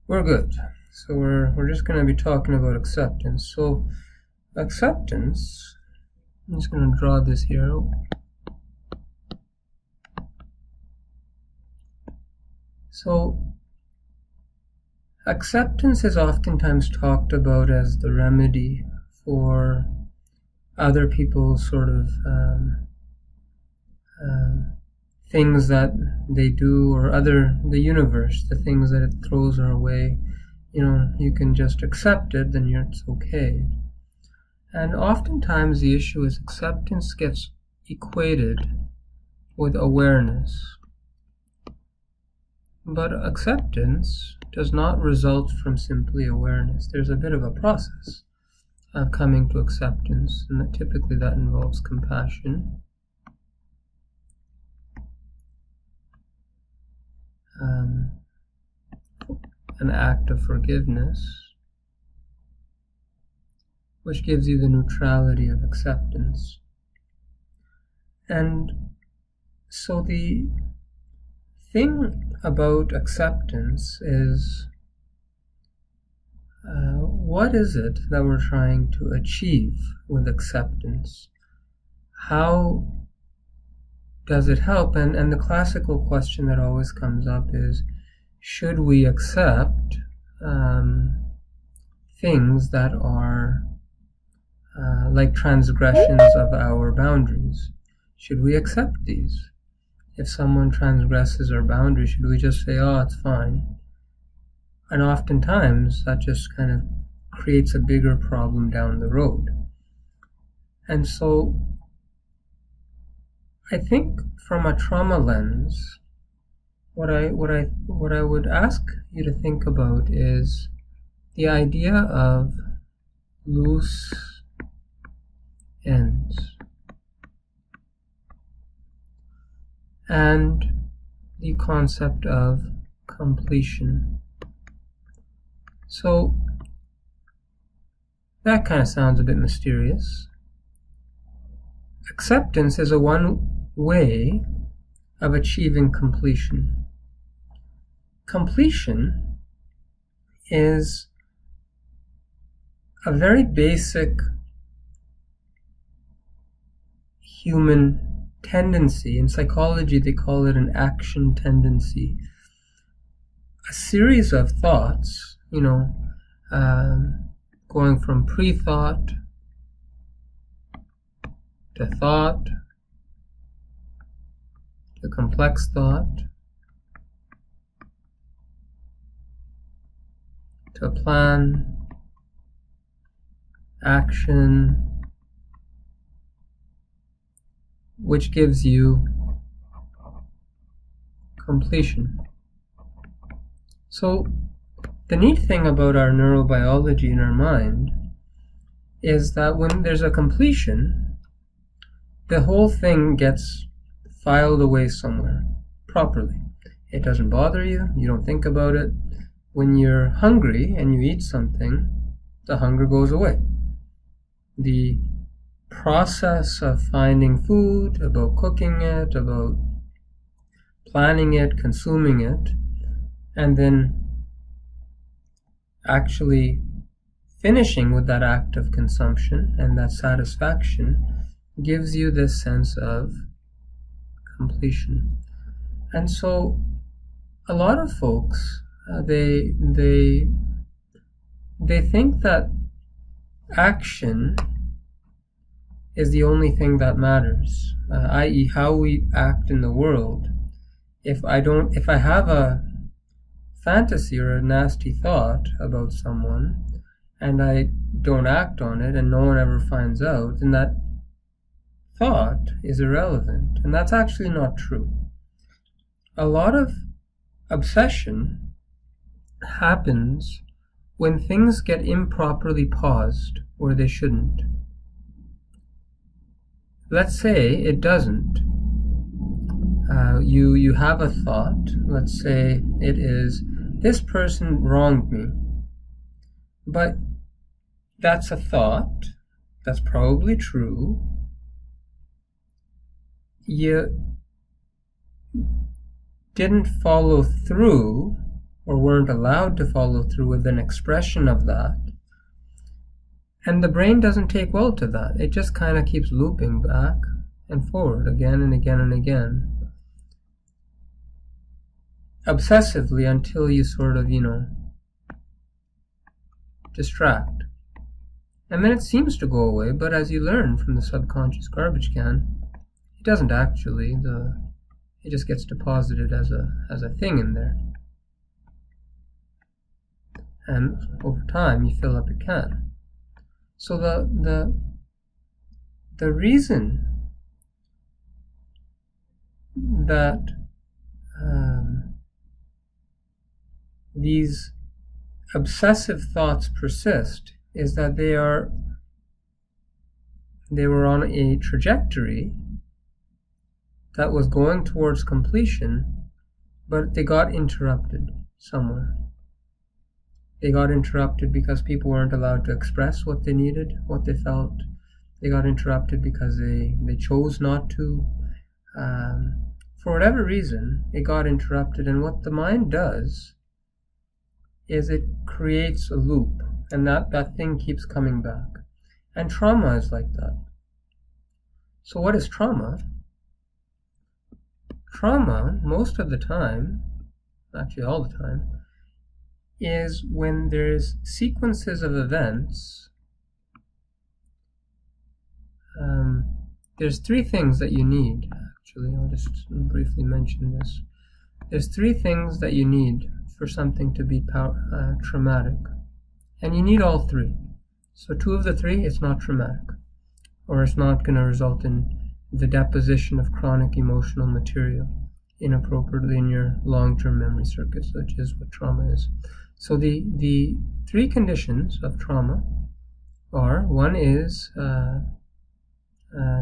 We're good. So we're just going to be talking about acceptance. So acceptance, I'm just going to draw this here. So acceptance is oftentimes talked about as the remedy for other people's sort of things that they do, or the universe, the things that it throws our way. You can just accept it, then it's okay. And oftentimes the issue is acceptance gets equated with awareness. But acceptance does not result from simply awareness. There's a bit of a process of coming to acceptance, and typically that involves compassion. An act of forgiveness, which gives you the neutrality of acceptance. And so the thing about acceptance is, what is it that we're trying to achieve with acceptance? How does it help? And the classical question that always comes up is, should we accept things that are like transgressions of our boundaries? Should we accept these? If someone transgresses our boundary, should we just say, oh, it's fine? And oftentimes that just kind of creates a bigger problem down the road. And so I think from a trauma lens, what I would ask you to think about is the idea of loose ends and the concept of completion. So that kind of sounds a bit mysterious. Acceptance is one way of achieving completion. Completion is a very basic human tendency. In psychology, they call it an action tendency. A series of thoughts, going from pre-thought to thought to complex thought to plan, action, which gives you completion. So the neat thing about our neurobiology in our mind is that when there's a completion, the whole thing gets filed away somewhere properly. It doesn't bother you, you don't think about it. When you're hungry and you eat something, the hunger goes away. The process of finding food, about cooking it, about planning it, consuming it, and then actually finishing with that act of consumption and that satisfaction gives you this sense of completion. And so a lot of folks, they think that action is the only thing that matters, i.e. how we act in the world. If I have a fantasy or a nasty thought about someone and I don't act on it and no one ever finds out, then that thought is irrelevant. And that's actually not true. A lot of obsession happens when things get improperly paused where they shouldn't. Let's say it doesn't. You have a thought. Let's say it is, this person wronged me. But that's a thought. That's probably true. You didn't follow through or weren't allowed to follow through with an expression of that. And the brain doesn't take well to that. It just kind of keeps looping back and forward again and again and again, obsessively, until you sort of, distract. And then it seems to go away, but as you learn from the subconscious garbage can, it doesn't actually. It just gets deposited as a thing in there. And over time, you fill up your can. So the reason that these obsessive thoughts persist is that they were on a trajectory that was going towards completion, but they got interrupted somewhere. They got interrupted because people weren't allowed to express what they needed, what they felt. They got interrupted because they chose not to. For whatever reason, it got interrupted. And what the mind does is it creates a loop, and that thing keeps coming back. And trauma is like that. So what is trauma? Trauma, most of the time, actually all the time, is when there's sequences of events. There's three things that you need, actually. I'll just briefly mention this. There's three things that you need for something to be traumatic. And you need all three. So two of the three, it's not traumatic. Or it's not going to result in the deposition of chronic emotional material inappropriately in your long-term memory circuits, which is what trauma is. So the three conditions of trauma are, one is a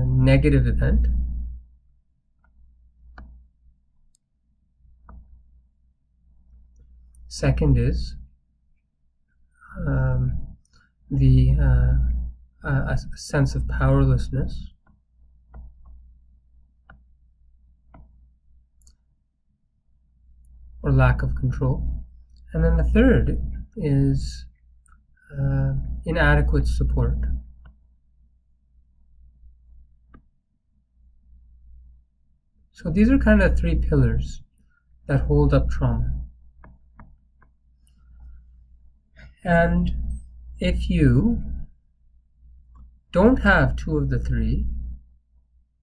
negative event. Second is a sense of powerlessness. Or lack of control. And then the third is inadequate support. So these are kind of three pillars that hold up trauma. And if you don't have two of the three,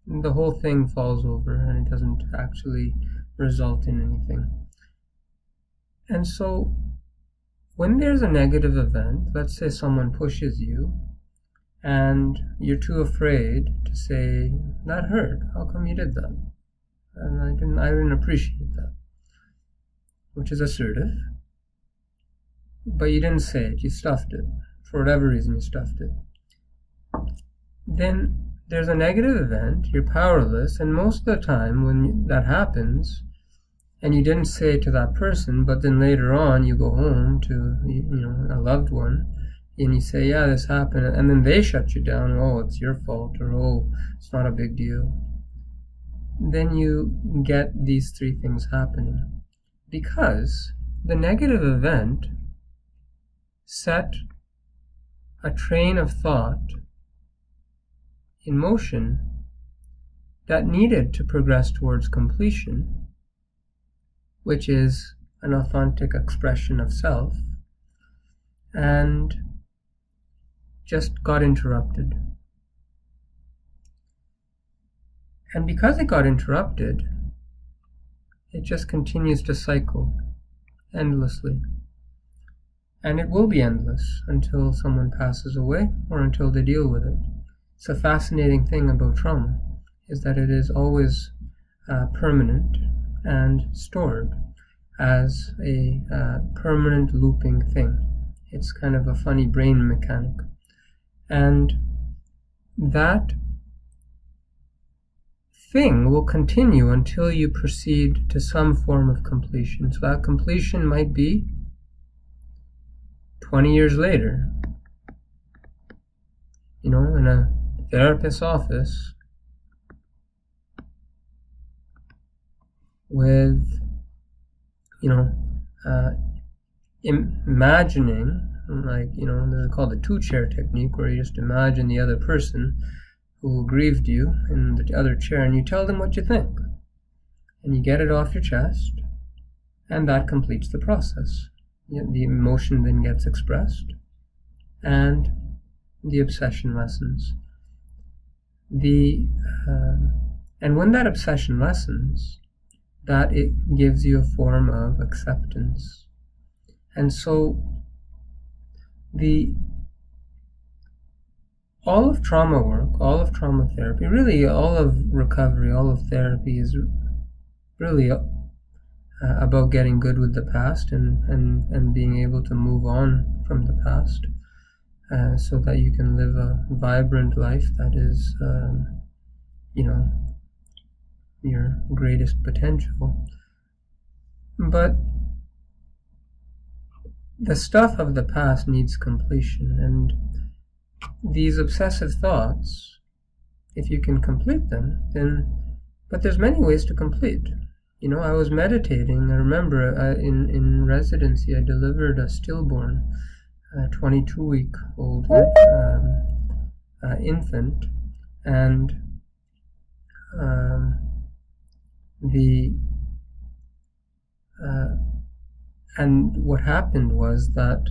the whole thing falls over and it doesn't actually result in anything. And so when there's a negative event, let's say someone pushes you and you're too afraid to say, that hurt, how come you did that? And I didn't appreciate that, which is assertive. But you didn't say it, you stuffed it. For whatever reason, you stuffed it. Then there's a negative event, you're powerless, and most of the time when that happens, and you didn't say it to that person, but then later on you go home to a loved one, and you say, yeah, this happened, and then they shut you down, oh, it's your fault, or oh, it's not a big deal. Then you get these three things happening. Because the negative event set a train of thought in motion that needed to progress towards completion, which is an authentic expression of self, and just got interrupted. And because it got interrupted, it just continues to cycle endlessly. And it will be endless until someone passes away or until they deal with it. It's a fascinating thing about trauma, is that it is always permanent and stored as a permanent looping thing. It's kind of a funny brain mechanic. And that thing will continue until you proceed to some form of completion. So that completion might be 20 years later, in a therapist's office with, imagining, like, this is called the two-chair technique, where you just imagine the other person who grieved you in the other chair, and you tell them what you think, and you get it off your chest, and that completes the process. The emotion then gets expressed, and the obsession lessens. And when that obsession lessens, that it gives you a form of acceptance. And so all of trauma work, all of trauma therapy, really all of recovery, all of therapy is really about getting good with the past and being able to move on from the past, so that you can live a vibrant life that is, your greatest potential. But the stuff of the past needs completion, and these obsessive thoughts, if you can complete them, but there's many ways to complete. I was meditating. I remember in residency I delivered a stillborn, 22-week-old infant, and and what happened was that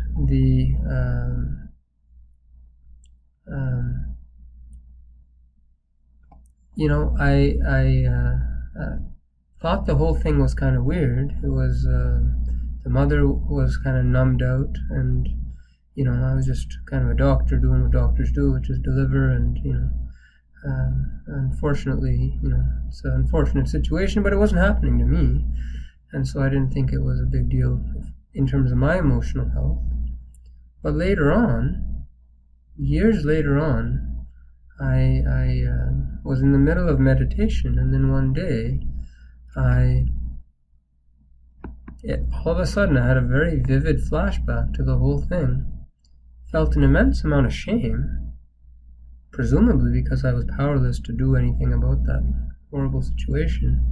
I thought the whole thing was kind of weird. It was the mother was kind of numbed out, and I was just kind of a doctor doing what doctors do, which is deliver, and unfortunately, it's an unfortunate situation, but it wasn't happening to me, and so I didn't think it was a big deal in terms of my emotional health. But later on, years later on, I was in the middle of meditation, and then one day all of a sudden I had a very vivid flashback to the whole thing. Felt an immense amount of shame, presumably because I was powerless to do anything about that horrible situation.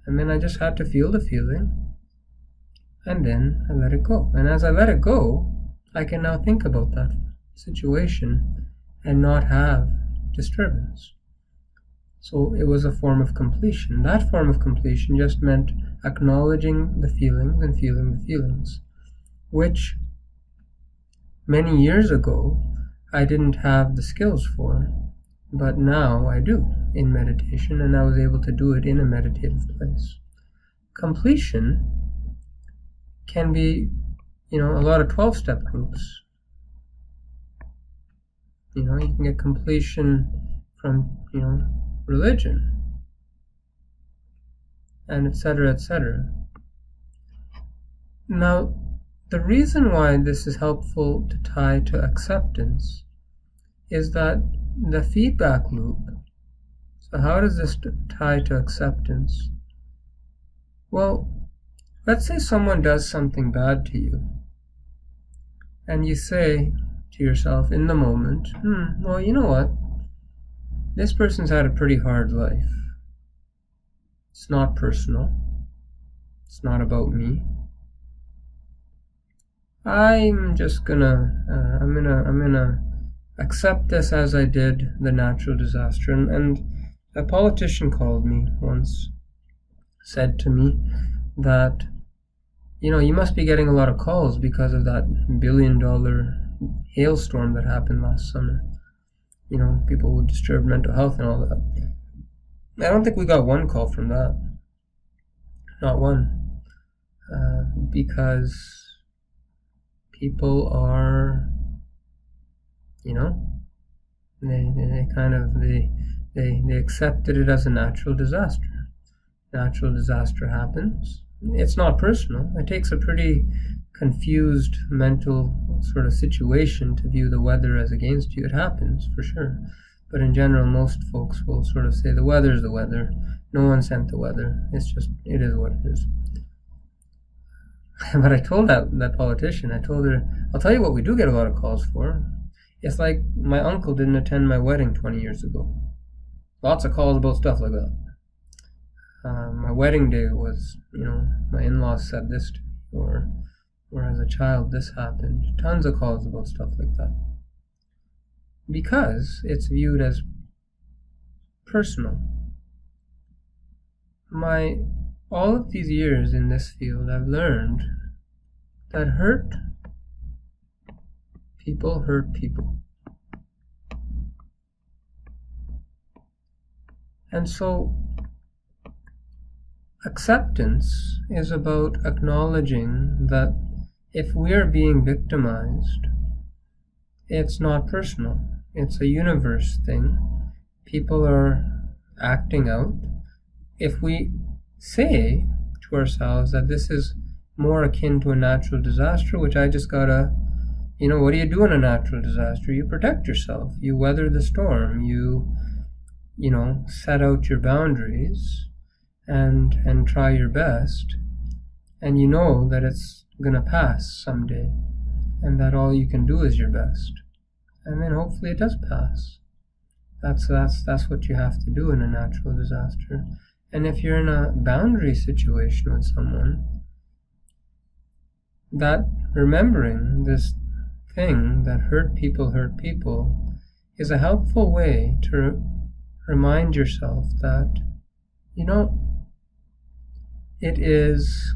And then I just had to feel the feeling, and then I let it go. And as I let it go, I can now think about that situation and not have disturbance. So it was a form of completion. That form of completion just meant acknowledging the feelings and feeling the feelings, which many years ago I didn't have the skills for, but now I do in meditation, and I was able to do it in a meditative place. Completion can be, a lot of 12-step groups. You can get completion from, religion, and etc., etc. Now, the reason why this is helpful to tie to acceptance is that the feedback loop. So how does this tie to acceptance? Well, let's say someone does something bad to you, and you say to yourself in the moment, well, you know what? This person's had a pretty hard life. It's not personal. It's not about me. I'm gonna accept this as I did the natural disaster. And a politician called me once, said to me that, you must be getting a lot of calls because of that $1 billion hailstorm that happened last summer. People with disturbed mental health and all that. I don't think we got one call from that. Not one. Because people are, they accepted it as a natural disaster. Natural disaster happens. It's not personal. It takes a pretty confused mental sort of situation to view the weather as against you. It happens, for sure. But in general, most folks will sort of say the weather's the weather. No one sent the weather. It's just, it is what it is. But I told that politician, I told her, I'll tell you what we do get a lot of calls for. It's like my uncle didn't attend my wedding 20 years ago. Lots of calls about stuff like that. My wedding day was, my in-laws said this to me, or as a child this happened. Tons of calls about stuff like that. Because it's viewed as personal. All of these years in this field, I've learned that hurt people hurt people. And so acceptance is about acknowledging that if we're being victimized, it's not personal. It's a universe thing. People are acting out. If we say to ourselves that this is more akin to a natural disaster, which I just gotta, what do you do in a natural disaster? You protect yourself. You weather the storm. You set out your boundaries and try your best. And you know that it's gonna pass someday. And that all you can do is your best. And then hopefully it does pass. That's what you have to do in a natural disaster. And if you're in a boundary situation with someone, that remembering this thing that hurt people is a helpful way to remind yourself that, it is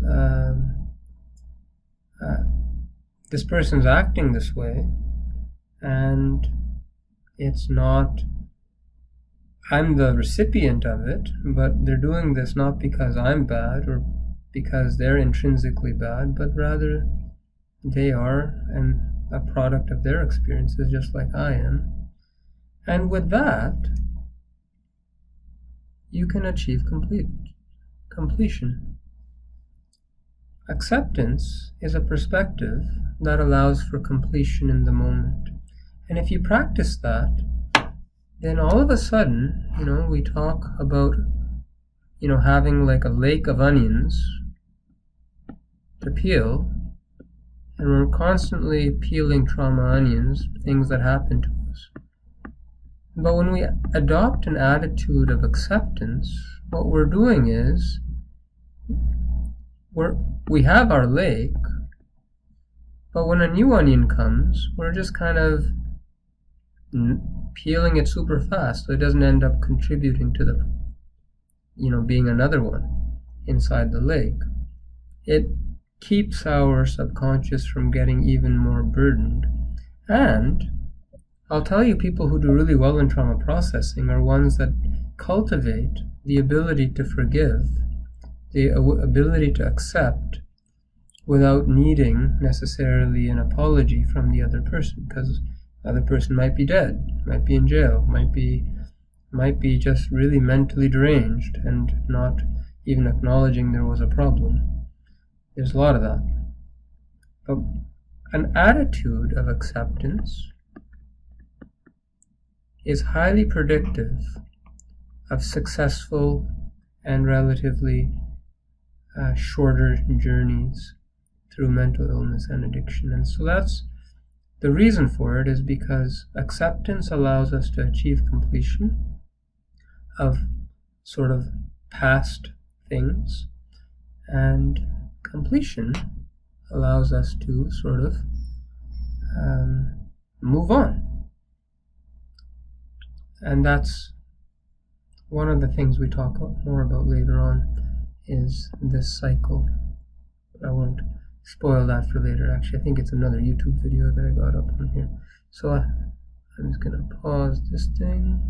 this person's acting this way, and it's not, I'm the recipient of it, but they're doing this not because I'm bad or because they're intrinsically bad, but rather they are and a product of their experiences just like I am. And with that, you can achieve completion. Acceptance is a perspective that allows for completion in the moment. And if you practice that, then all of a sudden, we talk about, having like a lake of onions to peel, and we're constantly peeling trauma onions, things that happen to us. But when we adopt an attitude of acceptance, what we're doing is we have our lake, but when a new onion comes, we're just kind of peeling it super fast so it doesn't end up contributing to the, being another one inside the lake. It keeps our subconscious from getting even more burdened. And I'll tell you, people who do really well in trauma processing are ones that cultivate the ability to forgive, the ability to accept without needing necessarily an apology from the other person, because the other person might be dead, might be in jail, might be just really mentally deranged and not even acknowledging there was a problem. There's a lot of that. But an attitude of acceptance is highly predictive of successful and relatively shorter journeys through mental illness and addiction. And so that's the reason for it, is because acceptance allows us to achieve completion of sort of past things, and completion allows us to sort of move on. And that's one of the things we talk more about later on, is this cycle. I won't spoil that for later. Actually, I think it's another YouTube video that I got up on here. So I'm just going to pause this thing.